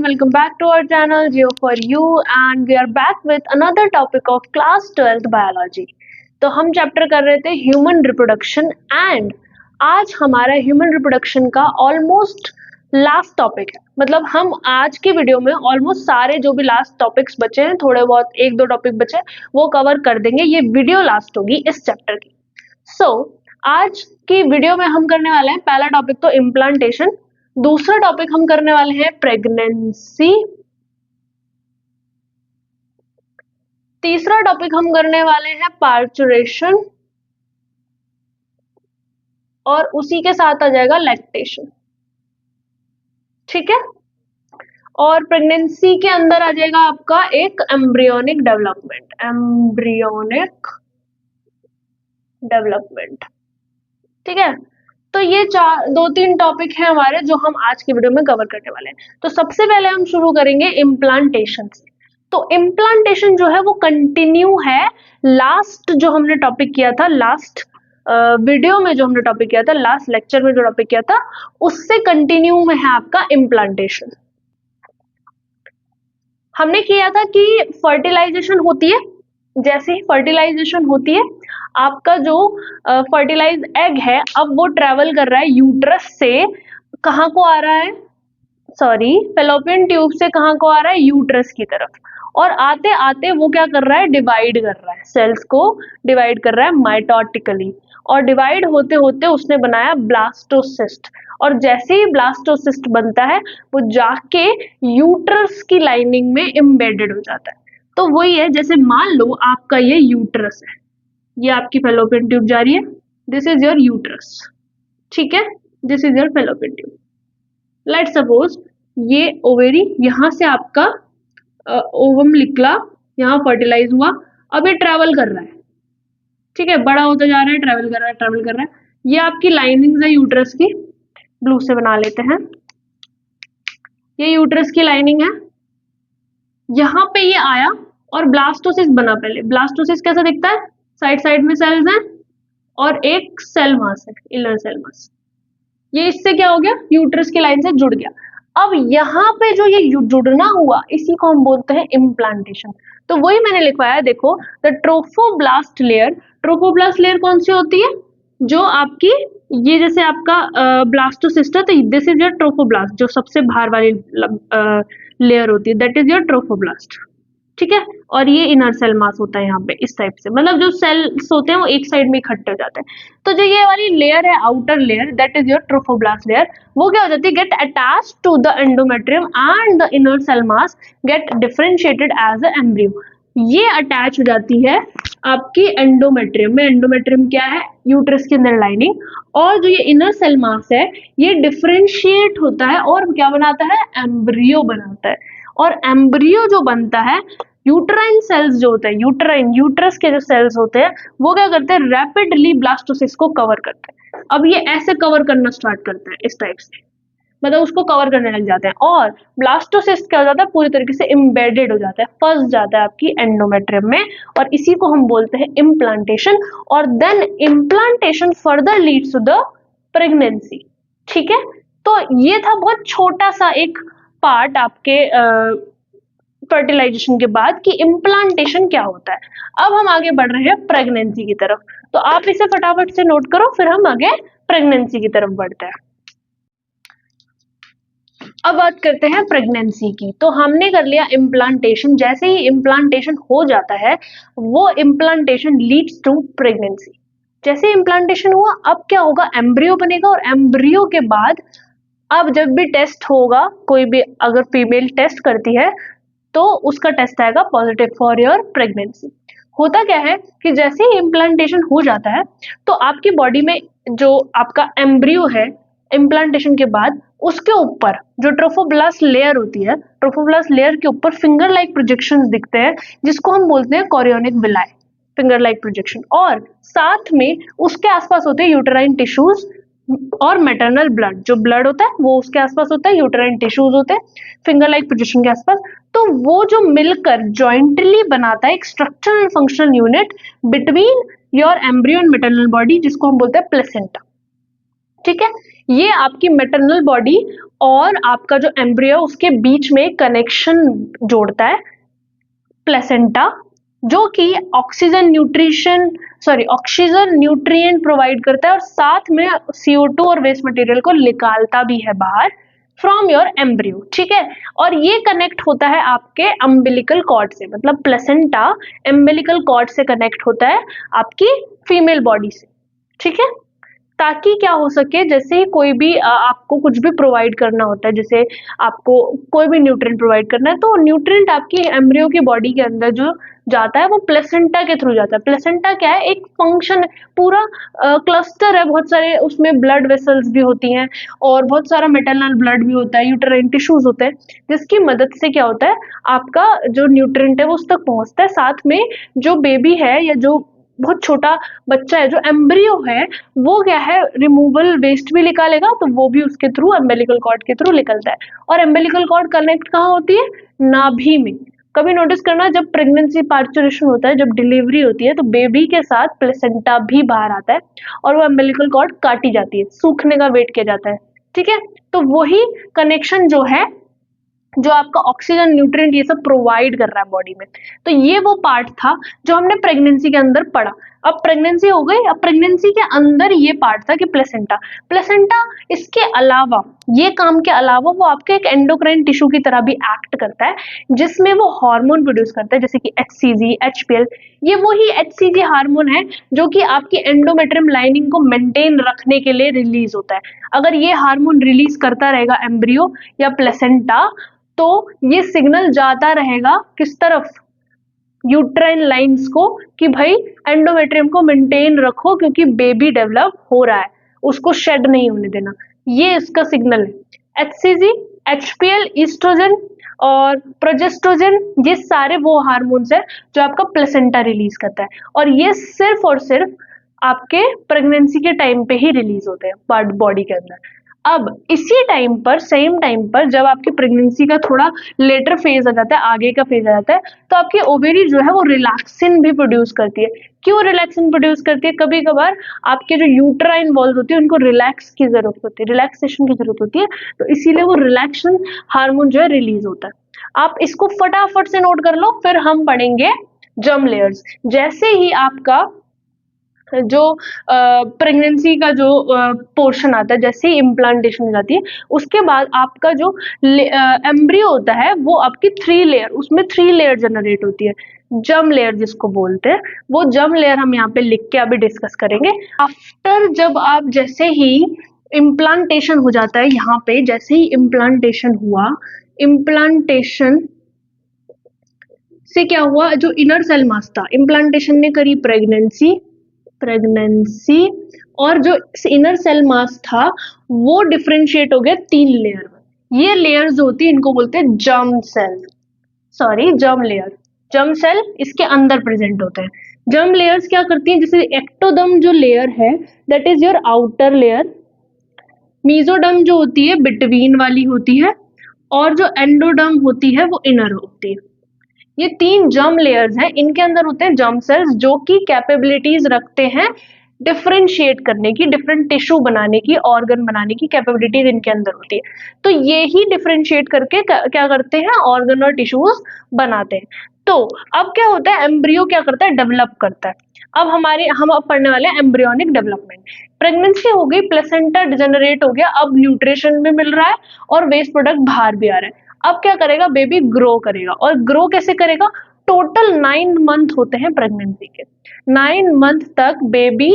welcome back to our channel Geo for You and we are back with another topic of class 12th biology। तो हम chapter कर रहे थे human reproduction and आज हमारा human reproduction का almost last topic है। मतलब हम आज की वीडियो में ऑलमोस्ट सारे जो भी लास्ट टॉपिक्स बचे हैं, थोड़े बहुत एक दो टॉपिक बचे वो कवर कर देंगे। ये वीडियो लास्ट होगी इस चैप्टर की। आज की वीडियो में हम करने वाले हैं पहला टॉपिक तो इम्प्लांटेशन, दूसरा टॉपिक हम करने वाले हैं प्रेगनेंसी, तीसरा टॉपिक हम करने वाले हैं पार्चुरेशन और उसी के साथ आ जाएगा लैक्टेशन। ठीक है, और प्रेगनेंसी के अंदर आ जाएगा आपका एक एम्ब्रियोनिक डेवलपमेंट। ठीक है, तो ये दो तीन टॉपिक हैं हमारे जो हम आज की वीडियो में कवर करने वाले हैं। तो सबसे पहले हम शुरू करेंगे इम्प्लांटेशन से। तो इम्प्लांटेशन जो है वो कंटिन्यू है लास्ट जो हमने टॉपिक किया था, लास्ट वीडियो में जो हमने टॉपिक किया था, लास्ट लेक्चर में जो टॉपिक किया था उससे कंटिन्यू में है आपका इम्प्लांटेशन। हमने किया था कि फर्टिलाइजेशन होती है, जैसे ही फर्टिलाइजेशन होती है आपका जो फर्टिलाइज एग है अब वो ट्रेवल कर रहा है यूट्रस से कहाँ को आ रहा है, फैलोपियन ट्यूब से कहाँ को आ रहा है, यूट्रस की तरफ। और आते आते वो क्या कर रहा है, डिवाइड कर रहा है, सेल्स को डिवाइड कर रहा है माइटोटिकली, और डिवाइड होते होते उसने बनाया ब्लास्टोसिस्ट। और जैसे ही ब्लास्टोसिस्ट बनता है वो जाके यूट्रस की लाइनिंग में एम्बेडेड हो जाता है। तो वही है, जैसे मान लो आपका ये यूट्रस है, ये आपकी फैलोपियन ट्यूब जा रही है, दिस इज योर यूट्रस। ठीक है, this is your fallopian tube. Let's suppose ये ओवेरी, यहाँ से आपका ओवम निकला, यहाँ फर्टिलाइज हुआ, अब ये ट्रेवल कर रहा है। ठीक है, बड़ा होता जा रहा है, ट्रेवल कर रहा है। ये आपकी लाइनिंग है यूट्रस की, ब्लू से बना लेते हैं, ये यूट्रस की लाइनिंग है। यहाँ पे ये आया और ब्लास्टोसिस बना। पहले ब्लास्टोसिस कैसा दिखता है, साइड साइड में सेल्स हैं और एक सेल मास है, इनर सेल मास। ये इससे क्या हो गया, यूट्रस की लाइन से जुड़ गया। अब यहाँ पे जो ये जुड़ना हुआ इसी को हम बोलते हैं इम्प्लांटेशन। तो वही मैंने लिखवाया, देखो the trophoblast layer. Trophoblast layer कौन सी होती है, जो आपकी ये जैसे आपका ब्लास्टोसिस्ट है, तो दिस इज योर ट्रोफोब्लास्ट, जो सबसे बाहर वाली लेयर होती है, दैट इज योर ट्रोफोब्लास्ट। ठीक है, और ये इनर सेल मास होता है यहाँ पे इस टाइप से, मतलब जो सेल्स होते हैं वो एक साइड में इकट्ठे हो जाते हैं। तो जो ये वाली लेयर है, outer layer, that is your trophoblast layer, वो क्या हो जाती है, get attached to the endometrium and the inner cell mass get differentiated as a embryo. ये अटैच हो जाती है आपकी एंडोमेट्रियम में। एंडोमेट्रियम क्या है, यूट्रस के अंदर लाइनिंग, और जो ये इनर सेल मास है ये डिफरेंशिएट होता है और क्या बनाता है, एम्ब्रियो बनाता है। और एम्ब्रियो जो बनता है, यूट्राइन सेल्स जो होते हैं, यूट्रस के जो सेल्स होते हैं वो क्या करते हैं, रैपिडली ब्लास्टोसिस को कवर करते हैं। अब ये ऐसे कवर करना स्टार्ट करते हैं इस टाइप से, मतलब उसको कवर करने लग जाते हैं, और ब्लास्टोसिस्ट क्या हो जाता है, पूरी तरीके से एम्बेडेड हो जाता है, फंस जाता है आपकी एंडोमेट्रियम में, और इसी को हम बोलते हैं इम्प्लांटेशन। और then implantation further leads to the pregnancy. ठीक है, तो ये था बहुत छोटा सा एक पार्ट आपके फर्टिलाइजेशन के बाद कि इम्प्लांटेशन क्या होता है। अब हम आगे बढ़ रहे हैं प्रेगनेंसी की तरफ, तो आप इसे फटाफट से नोट करो, फिर हम आगे प्रेगनेंसी की तरफ बढ़ते हैं। अब बात करते हैं प्रेगनेंसी की। तो हमने कर लिया इम्प्लांटेशन, जैसे ही इम्प्लांटेशन हो जाता है वो इम्प्लांटेशन लीड्स टू प्रेगनेंसी। जैसे इम्प्लांटेशन हुआ अब क्या होगा, एम्ब्रियो बनेगा, और एम्ब्रियो के बाद अब जब भी टेस्ट होगा, कोई भी अगर फीमेल टेस्ट करती है तो उसका टेस्ट आएगा पॉजिटिव फॉर योर प्रेगनेंसी। होता क्या है कि जैसे ही इम्प्लांटेशन हो जाता है तो आपकी बॉडी में जो आपका एम्ब्रियो है इम्प्लांटेशन के बाद, उसके ऊपर जो ट्रोफोब्लास्ट लेयर होती है, ट्रोफोब्लास्ट लेयर के ऊपर फिंगर लाइक प्रोजेक्शंस दिखते हैं, जिसको हम बोलते हैं chorionic villi, finger like projection. और साथ में उसके आसपास होते हैं यूटेराइन टिश्यूज और मैटरनल ब्लड, जो ब्लड होता है वो उसके आसपास होता है, यूटेराइन टिश्यूज होते हैं फिंगर लाइक पोजीशन के आसपास। तो वो जो मिलकर जॉइंटली बनाता है एक structural functional unit between your embryo and maternal body, जिसको हम बोलते हैं प्लेसेंटा। ठीक है, ये आपकी मैटरनल बॉडी और आपका जो एम्ब्रियो उसके बीच में कनेक्शन जोड़ता है प्लेसेंटा, जो कि ऑक्सीजन न्यूट्रिएंट प्रोवाइड करता है और साथ में CO2 और वेस्ट मटेरियल को निकालता भी है बाहर फ्रॉम योर एम्ब्रियो, ठीक है। और ये कनेक्ट होता है आपके अम्बिलिकल कॉर्ड से, मतलब प्लेसेंटा अम्बिलिकल कॉर्ड से कनेक्ट होता है आपकी फीमेल बॉडी से, ठीक है। ताकि क्या हो सके, जैसे ही कोई भी आपको कुछ भी प्रोवाइड करना होता है, जैसे आपको कोई भी न्यूट्रिएंट प्रोवाइड करना है, तो न्यूट्रिएंट आपकी एम्ब्रियो की बॉडी के अंदर जो जाता है वो प्लेसेंटा के थ्रू जाता है। प्लेसेंटा क्या है, एक फंक्शन, पूरा क्लस्टर है, बहुत सारे उसमें ब्लड वेसल्स भी होती हैं और बहुत सारा मेटरनल ब्लड भी होता है, यूटेराइन टिश्यूज होते हैं, जिसकी मदद से क्या होता है आपका जो न्यूट्रिएंट है वो उस तक पहुंचता है। साथ में जो बेबी है या जो बहुत छोटा बच्चा है, जो एम्ब्रियो है, वो क्या है रिमूवल वेस्ट भी निकालेगा, तो वो भी उसके थ्रू अम्बिलिकल कॉर्ड के थ्रू निकलता है। और अम्बिलिकल कॉर्ड कनेक्ट कहाँ होती है, नाभि में। कभी नोटिस करना, जब प्रेगनेंसी पार्चुरेशन होता है, जब डिलीवरी होती है, तो बेबी के साथ प्लेसेंटा भी बाहर आता है और वो अम्बिलिकल कॉर्ड काटी जाती है, सूखने का वेट किया जाता है, ठीक है। तो वही कनेक्शन जो है, जो आपका ऑक्सीजन न्यूट्रिएंट ये सब प्रोवाइड कर रहा है बॉडी में। तो ये वो पार्ट था जो हमने प्रेगनेंसी के अंदर पढ़ा। अब प्रेगनेंसी हो गई, अब प्रेगनेंसी के अंदर ये पार्ट था कि प्लेसेंटा इसके अलावा, ये काम के अलावा वो आपके एक एंडोक्राइन टिश्यू की तरह भी एक्ट करता है, जिसमें वो हार्मोन प्रोड्यूस करता है, जैसे कि HCG, HPL। ये वही HCG हार्मोन है जो कि आपकी एंडोमेट्रियम लाइनिंग को मेंटेन रखने के लिए रिलीज होता है। अगर ये हार्मोन रिलीज करता रहेगा एम्ब्रियो या प्लेसेंटा, तो ये सिग्नल जाता रहेगा किस तरफ, यूट्राइन लाइंस को, कि भाई एंडोमेट्रियम को मेंटेन रखो क्योंकि बेबी डेवलप हो रहा है, उसको शेड नहीं होने देना। ये इसका सिग्नल है। HCG, HPL, ईस्ट्रोजन और प्रोजेस्ट्रोजन, ये सारे वो हार्मोन्स है जो आपका प्लेसेंटा रिलीज करता है, और ये सिर्फ और सिर्फ आपके प्रेगनेंसी के टाइम पे ही रिलीज होते हैं बॉडी के अंदर। अब इसी टाइम पर, सेम टाइम पर, जब आपकी प्रेगनेंसी का थोड़ा लेटर फेज आ जाता है, आगे का फेज आ जाता है, तो आपकी ओवेरी जो है वो रिलैक्सिन भी प्रोड्यूस करती है। क्यों रिलैक्सिन प्रोड्यूस करती है, कभी कभार आपके जो यूट्राइन वॉल्स होती है उनको रिलैक्स की जरूरत होती है, रिलैक्सेशन की जरूरत होती है, तो इसीलिए वो रिलैक्सन हार्मोन जो है रिलीज होता है। आप इसको फटाफट से नोट कर लो, फिर हम पढ़ेंगे जर्म लेयर्स। जैसे ही आपका जो प्रेगनेंसी का जो पोर्शन आता है, जैसे ही इम्प्लांटेशन हो जाती है, उसके बाद आपका जो एम्ब्रियो होता है वो आपकी 3 लेयर, उसमें 3 लेयर जनरेट होती है, जर्म लेयर जिसको बोलते हैं। वो जर्म लेयर हम यहाँ पे लिख के अभी डिस्कस करेंगे। आफ्टर, जब आप जैसे ही इम्प्लांटेशन हो जाता है, यहाँ पे जैसे ही इम्प्लांटेशन हुआ, इम्प्लांटेशन से क्या हुआ, जो इनर सेल मास था, इम्प्लांटेशन ने करी प्रेगनेंसी, और जो इनर सेल मास था वो डिफरेंशिएट हो गया 3 लेयर में। ये लेयर्स जो होती है इनको बोलते हैं जर्म लेयर। जर्म सेल इसके अंदर प्रेजेंट होते हैं। जर्म लेयर्स क्या करती हैं, जैसे एक्टोडर्म जो लेयर है, that is your outer layer. Mesoderm जो होती है बिटवीन वाली होती है, और जो एंडोडर्म होती है वो इनर होती है। ये 3 जर्म लेयर्स हैं, इनके अंदर होते हैं जर्म सेल्स, जो कि कैपेबिलिटीज रखते हैं डिफरेंशिएट करने की, डिफरेंट टिश्यू बनाने की, ऑर्गन बनाने की कैपेबिलिटीज इनके अंदर होती है। तो ये ही डिफरेंशिएट करके क्या करते हैं, ऑर्गन और टिश्यूज बनाते हैं। तो अब क्या होता है, एम्ब्रियो क्या करता है, डेवलप करता है। अब हम अब पढ़ने वाले हैं एम्ब्रियोनिक डेवलपमेंट। प्रेगनेंसी हो गई, प्लेसेंटा जनरेट हो गया, अब न्यूट्रिशन भी मिल रहा है और वेस्ट प्रोडक्ट बाहर भी आ रहा है। अब क्या करेगा, बेबी ग्रो करेगा, और ग्रो कैसे करेगा, टोटल 9 मंथ होते हैं प्रेगनेंसी के। 9 मंथ तक बेबी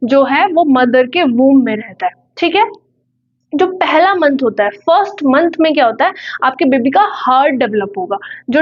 जो है वो मदर के वूम में रहता है, ठीक है। जो पहला मंथ होता है, फर्स्ट मंथ में क्या होता है, आपके बेबी का हार्ट डेवलप होगा। जो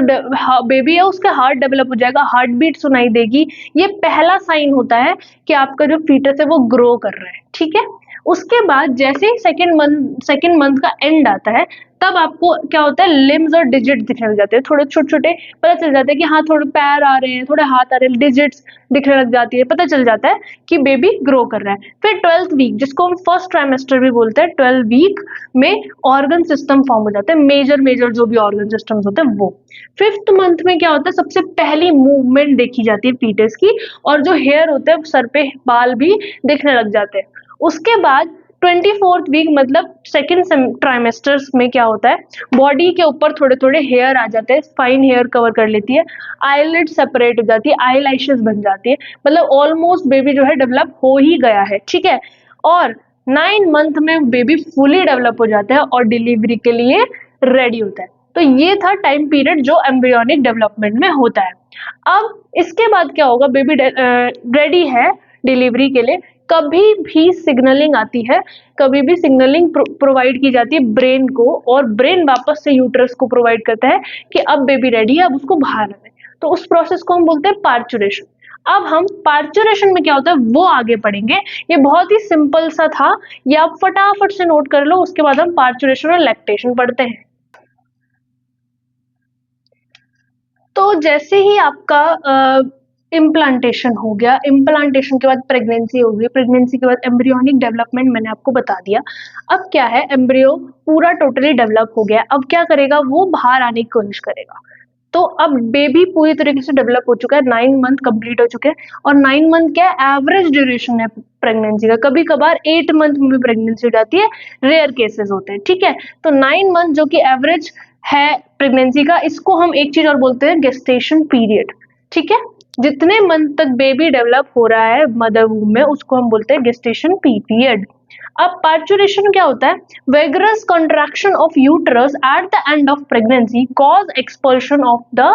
बेबी है उसका हार्ट डेवलप हो जाएगा, हार्ट बीट सुनाई देगी। ये पहला साइन होता है कि आपका जो फीटस है वो ग्रो कर रहा है, ठीक है। उसके बाद जैसे ही सेकेंड मंथ का एंड आता है, तब आपको क्या होता है, लिम्स और डिजिट दिखने लग जाते हैं, थोड़े छोटे छोटे, पता चल जाता है कि हाँ थोड़े पैर आ रहे हैं, थोड़े हाथ आ रहे हैं, डिजिट्स दिखने लग जाती है, पता चल जाता है कि बेबी ग्रो कर रहा है। फिर 12th वीक, जिसको हम फर्स्ट ट्राइमेस्टर भी बोलते हैं, 12 वीक में ऑर्गन सिस्टम फॉर्म हो जाते हैं, मेजर जो भी ऑर्गन सिस्टम्स होते हैं वो। 5th मंथ में क्या होता है, सबसे पहली मूवमेंट देखी जाती है फीटस की, और जो हेयर होते हैं सर पे, बाल भी दिखने लग जाते हैं। उसके बाद 24th वीक मतलब सेकेंड ट्राइमेस्टर्स में क्या होता है, बॉडी के ऊपर थोड़े थोड़े हेयर आ जाते हैं, फाइन हेयर कवर कर लेती है, आईलिड सेपरेट हो जाती है, आई लैशेस बन जाती है, मतलब ऑलमोस्ट बेबी जो है डेवलप हो ही गया है, ठीक है। और 9 मंथ में बेबी फुली डेवलप हो जाता है और डिलीवरी के लिए रेडी होता है। तो ये था टाइम पीरियड जो एम्ब्रियोनिक डेवलपमेंट में होता है। अब इसके बाद क्या होगा, बेबी रेडी है डिलीवरी के लिए, कभी भी सिग्नलिंग आती है, कभी भी सिग्नलिंग प्रोवाइड की जाती है ब्रेन को, और ब्रेन वापस से यूट्रस को प्रोवाइड करता है कि अब बेबी रेडी है, अब उसको बाहर आना है। तो उस प्रोसेस को हम बोलते हैं पार्चुरेशन। अब हम पार्चुरेशन में क्या होता है वो आगे पढ़ेंगे। ये बहुत ही सिंपल सा था, ये आप फटाफट से नोट कर लो, उसके बाद हम पार्चुरेशन और लैक्टेशन पढ़ते हैं। तो जैसे ही आपका इम्प्लांटेशन हो गया, इम्प्लांटेशन के बाद प्रेगनेंसी हो गई, प्रेगनेंसी के बाद एम्ब्रियोनिक डेवलपमेंट मैंने आपको बता दिया। अब क्या है, एम्ब्रियो पूरा टोटली डेवलप हो गया, अब क्या करेगा, वो बाहर आने की कोशिश करेगा। तो अब बेबी पूरी तरीके से डेवलप हो चुका है, 9 मंथ कंप्लीट हो चुके हैं, और 9 मंथ क्या है, एवरेज ड्यूरेशन है प्रेगनेंसी का। कभी कभार 8 मंथ में भी प्रेगनेंसी हो जाती है, रेयर केसेस होते हैं, ठीक है। तो 9 मंथ जो कि एवरेज है प्रेगनेंसी का, इसको हम एक चीज और बोलते हैं, गेस्टेशन पीरियड, ठीक है। जितने मंथ तक बेबी डेवलप हो रहा है मदर वूम में, उसको हम बोलते हैं गेस्टेशन पीरियड। अब पार्चुरेशन क्या होता है, vigorous contraction of uterus at the end of pregnancy cause expulsion of the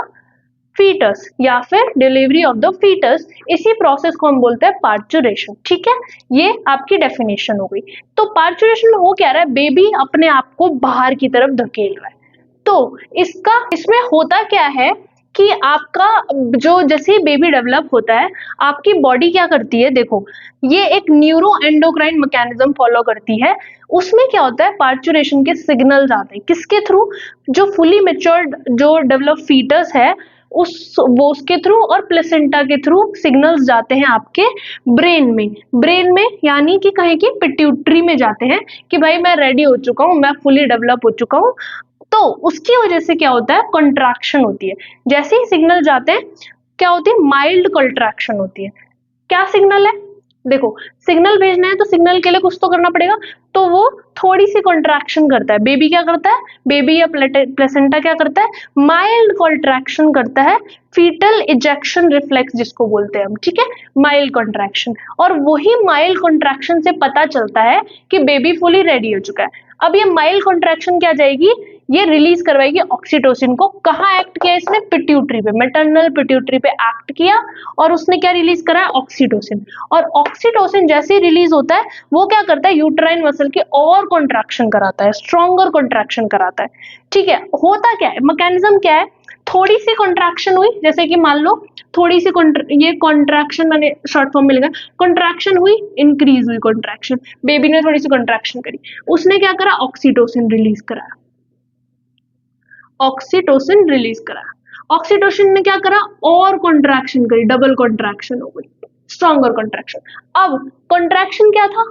fetus, या फिर डिलीवरी ऑफ द फीटस, इसी प्रोसेस को हम बोलते हैं पार्चुरेशन, ठीक है। ये आपकी डेफिनेशन हो गई। तो पार्चुरेशन में हो क्या रहा है, बेबी अपने आप को बाहर की तरफ धकेल रहा है। तो इसमें होता क्या है कि आपका जो जैसे बेबी डेवलप होता है, आपकी बॉडी क्या करती है, देखो ये एक न्यूरो एंडोक्राइन मैकेनिज्म फॉलो करती है। उसमें क्या होता है, पार्चुरेशन के सिग्नल्स आते हैं, किसके थ्रू, जो फुली मैच्योर्ड जो डेवलप फीटस है उसके थ्रू, और प्लेसेंटा के थ्रू सिग्नल्स जाते हैं आपके ब्रेन में यानी कि कहें कि पिट्यूटरी में जाते हैं कि भाई मैं रेडी हो चुका हूँ, मैं फुली डेवलप हो चुका हूँ। तो उसकी वजह से क्या होता है, कॉन्ट्रैक्शन होती है। जैसे ही सिग्नल जाते हैं क्या होती है, माइल्ड कॉन्ट्रैक्शन होती है। क्या सिग्नल है, देखो सिग्नल भेजना है तो सिग्नल के लिए कुछ तो करना पड़ेगा, तो वो थोड़ी सी कॉन्ट्रैक्शन करता है। बेबी क्या करता है, बेबी या प्लेसेंटा क्या करता है, माइल्ड कॉन्ट्रैक्शन करता है, फीटल इजेक्शन रिफ्लेक्स जिसको बोलते हैं हम, ठीक है, माइल्ड कॉन्ट्रैक्शन। और वही माइल्ड कॉन्ट्रैक्शन से पता चलता है कि बेबी फुली रेडी हो चुका है। अब ये माइल्ड कॉन्ट्रैक्शन क्या जाएगी, ये रिलीज करवाएगी ऑक्सीटोसिन को। कहाँ एक्ट किया इसने, पिट्यूटरी पे, मैटरनल पिट्यूटरी पे एक्ट किया, और उसने क्या रिलीज करा, ऑक्सीटोसिन। और ऑक्सीटोसिन जैसे ही रिलीज होता है, वो क्या करता है, यूट्राइन मसल के और कॉन्ट्रैक्शन कराता है, स्ट्रॉन्गर कॉन्ट्रैक्शन कराता है, ठीक है। होता क्या है, मैकेनिज्म क्या है, थोड़ी सी कॉन्ट्रैक्शन हुई, जैसे कि मान लो थोड़ी सी ये कॉन्ट्रैक्शन मैंने शॉर्ट फॉर्म में लिखा, कॉन्ट्रैक्शन हुई, इंक्रीज हुई कॉन्ट्रैक्शन, बेबी ने थोड़ी सी कॉन्ट्रैक्शन करी, उसने क्या करा, ऑक्सीटोसिन रिलीज कराया, ऑक्सीटोसिन रिलीज कराया। ऑक्सीटोसिन ने क्या करा, और कॉन्ट्रैक्शन करी, डबल कॉन्ट्रैक्शन हो गई, स्ट्रॉन्गर कॉन्ट्रैक्शन। अब कॉन्ट्रैक्शन क्या था,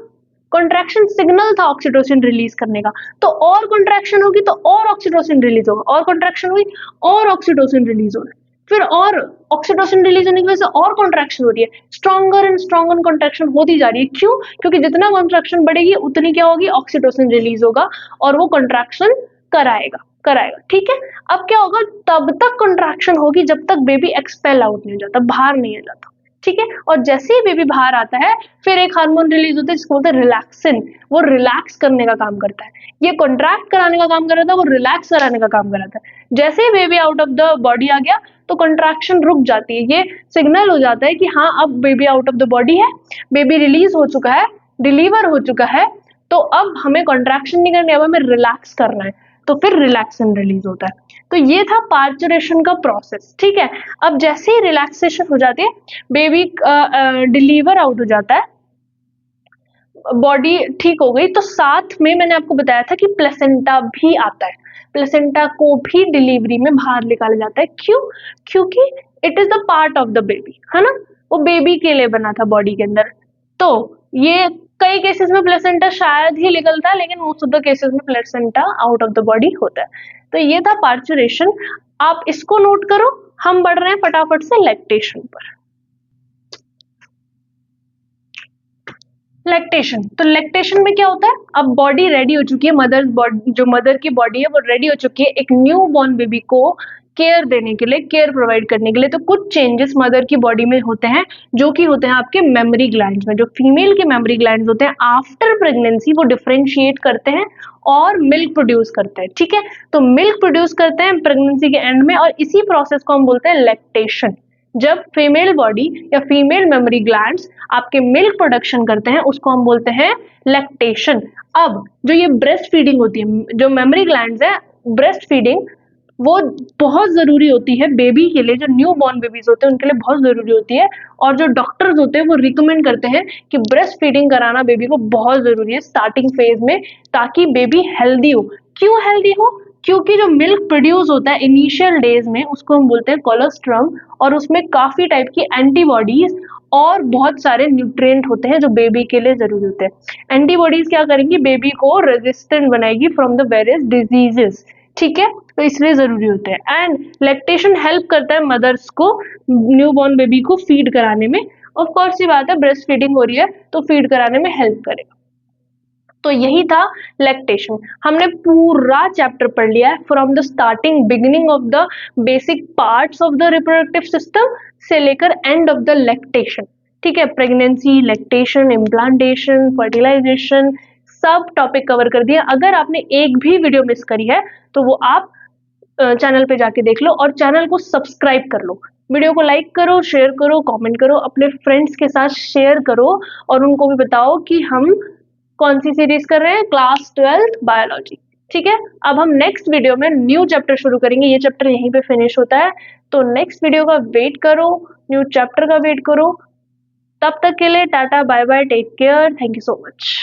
कॉन्ट्रैक्शन सिग्नल था ऑक्सीटोसिन रिलीज करने का, तो और कॉन्ट्रैक्शन होगी तो और ऑक्सीटोसिन रिलीज होगा, और कॉन्ट्रैक्शन हुई और ऑक्सीटोसिन रिलीज हो रहा है, फिर और ऑक्सीटोसिन रिलीज होने की वजह से और कॉन्ट्रैक्शन हो रही है, स्ट्रॉन्गर एंड स्ट्रॉन्गर कॉन्ट्रैक्शन होती जा रही है। क्यों, क्योंकि जितना कॉन्ट्रैक्शन बढ़ेगी उतनी क्या होगी, ऑक्सीटोसिन रिलीज होगा, और वो कॉन्ट्रैक्शन कराएगा, ठीक है। अब क्या होगा, तब तक कॉन्ट्रैक्शन होगी जब तक बेबी एक्सपेल आउट नहीं हो जाता, बाहर नहीं आ जाता, ठीक है। और जैसे ही बेबी बाहर आता है, फिर एक हार्मोन रिलीज होता है जिसको बोलते हैं रिलैक्सिन, वो रिलैक्स करने का काम करता है। ये कॉन्ट्रैक्ट कराने का काम कर रहा था, वो रिलैक्स कराने का काम कर रहा था। जैसे ही baby out of the body आ गया तो कॉन्ट्रैक्शन रुक जाती है, ये सिग्नल हो जाता है कि हाँ अब baby out of the body है, बेबी रिलीज हो चुका है, डिलीवर हो चुका है, तो अब हमें कॉन्ट्रैक्शन नहीं करनी, अब हमें रिलैक्स करना है, तो फिर रिलैक्सन रिलीज होता है। तो ये था पार्चुरेशन का प्रोसेस, ठीक है। अब जैसे ही रिलैक्सेशन हो जाती है, बेबी डिलीवर आउट हो जाता है, बॉडी ठीक हो गई, तो साथ में मैंने आपको बताया था कि प्लेसेंटा भी आता है, प्लेसेंटा को भी डिलीवरी में बाहर निकाला जाता है। क्यों, क्योंकि it is the part of the baby, है ना, वो बेबी के लिए बना था बॉडी के अंदर। तो ये कई केसेस में प्लेसेंटा शायद ही निकलता है, लेकिन मोस्ट ऑफ द केसेस में placenta out of the body होता है। तो ये था पार्चुरेशन, आप इसको नोट करो। हम बढ़ रहे हैं फटाफट से लैक्टेशन पर। लैक्टेशन, तो लैक्टेशन में क्या होता है, अब बॉडी रेडी हो चुकी है, मदर बॉडी, जो मदर की बॉडी है वो रेडी हो चुकी है एक न्यू बॉर्न बेबी को केयर देने के लिए, केयर प्रोवाइड करने के लिए। तो कुछ चेंजेस मदर की बॉडी में होते हैं जो कि होते हैं आपके मेमोरी ग्लैंड्स में। जो फीमेल के मेमोरी ग्लैंड्स होते हैं आफ्टर प्रेगनेंसी वो डिफरेंशिएट करते हैं और मिल्क प्रोड्यूस करते हैं, ठीक है। तो मिल्क प्रोड्यूस करते हैं प्रेगनेंसी के एंड में, और इसी प्रोसेस को हम बोलते हैं लैक्टेशन। जब फीमेल बॉडी या फीमेल मेमोरी ग्लैंड्स आपके मिल्क प्रोडक्शन करते हैं उसको हम बोलते हैं लैक्टेशन। अब जो ये ब्रेस्ट फीडिंग होती है, जो मेमोरी ग्लैंड्स है, ब्रेस्ट फीडिंग वो बहुत जरूरी होती है बेबी के लिए, जो न्यू बॉर्न बेबीज होते हैं उनके लिए बहुत जरूरी होती है। और जो डॉक्टर्स होते हैं वो रिकमेंड करते हैं कि ब्रेस्ट फीडिंग कराना बेबी को बहुत जरूरी है स्टार्टिंग फेज में, ताकि बेबी हेल्दी हो। क्यों हेल्दी हो? क्योंकि जो मिल्क प्रोड्यूस होता है इनिशियल डेज में उसको हम बोलते हैं कोलोस्ट्रम, और उसमें काफी टाइप की एंटीबॉडीज और बहुत सारे न्यूट्रिएंट होते हैं जो बेबी के लिए जरूरी होते हैं। एंटीबॉडीज क्या करेंगी, बेबी को रेजिस्टेंट बनाएगी फ्रॉम द वेरियस डिजीजेस, ठीक है। तो इसलिए जरूरी होते हैं। एंड लैक्टेशन हेल्प करता है मदर्स को न्यू बॉर्न बेबी को फीड कराने में। ऑफ कोर्स ये बात है, ब्रेस्ट फीडिंग हो रही है तो फीड कराने में हेल्प करेगा। तो यही था लैक्टेशन। हमने पूरा चैप्टर पढ़ लिया है from the starting beginning of the basic parts of the reproductive system से लेकर एंड ऑफ द लैक्टेशन, ठीक है। प्रेगनेंसी, लैक्टेशन, इम्प्लांटेशन, फर्टिलाइजेशन, सब टॉपिक कवर कर दिया। अगर आपने एक भी वीडियो मिस करी है तो वो आप चैनल पे जाके देख लो और चैनल को सब्सक्राइब कर लो। वीडियो को लाइक करो, शेयर करो, कमेंट करो, अपने फ्रेंड्स के साथ शेयर करो और उनको भी बताओ कि हम कौन सी सीरीज कर रहे हैं, क्लास 12th बायोलॉजी, ठीक है। अब हम नेक्स्ट वीडियो में न्यू चैप्टर शुरू करेंगे, ये चैप्टर यहीं पे फिनिश होता है। तो नेक्स्ट वीडियो का वेट करो, न्यू चैप्टर का वेट करो। तब तक के लिए टाटा, bye bye, take care, thank you so much.